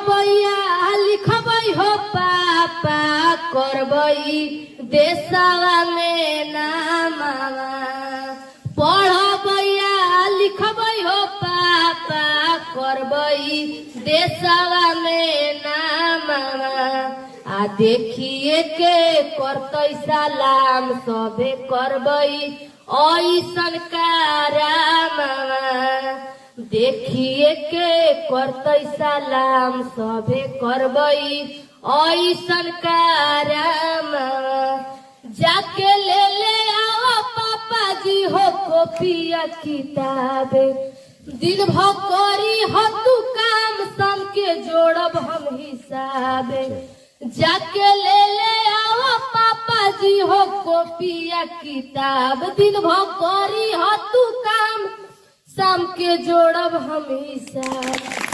पढ़बैया लिखबै हो पापा करबै देशवा में नामवा पढ़बैया लिखबै हो पापा करबै देशवा में नामवा आ देखिए के करतै सलाम सबे करबै ऐसन कारामवा देखिए के करतै सलाम सबे करबै ऐसन कारामवा जाके ले आओ पापा जी हो कॉपिया किताब दिन भर करी हो तू काम सम के जोड़ब हम हिसाब जाके ले आओ पापा जी हो कॉपिया किताब दिन भर करी हो तू काम शाम के जोड़ब हम हिसाब।